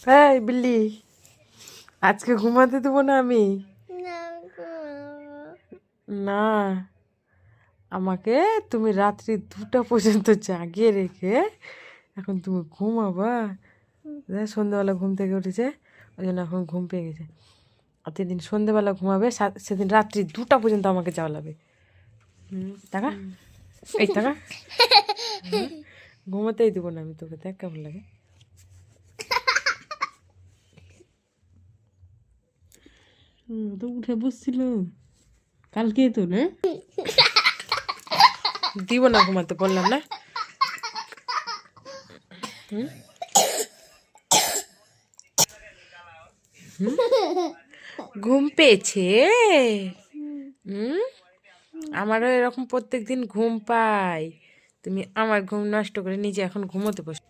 এই বিল্লি, আজকে ঘুমাতে দেবো না আমি। না, আমাকে তুমি রাত্রি 2টা পর্যন্ত জাগিয়ে রেখে এখন তুমি ঘুমাবা। সন্ধ্যেবেলা ঘুম থেকে উঠেছে, ওই জন্য এখন ঘুম পেয়ে গেছে। আর যেদিন সন্ধ্যেবেলা ঘুমাবে সেদিন রাত্রি 2টা পর্যন্ত আমাকে জ্বালাবে। টাকা, এই টাকা, ঘুমাতেই দেবো না আমি তোকে। দেখ কেমন লাগে। তো উঠে বসছিল কালকে তো না। দিব না ঘুমাতে, বললাম না। ঘুম পেয়েছে। আমারও এরকম প্রত্যেক দিন ঘুম পাই। তুমি আমার ঘুম নষ্ট করে নিজে এখন ঘুমোতে বসো।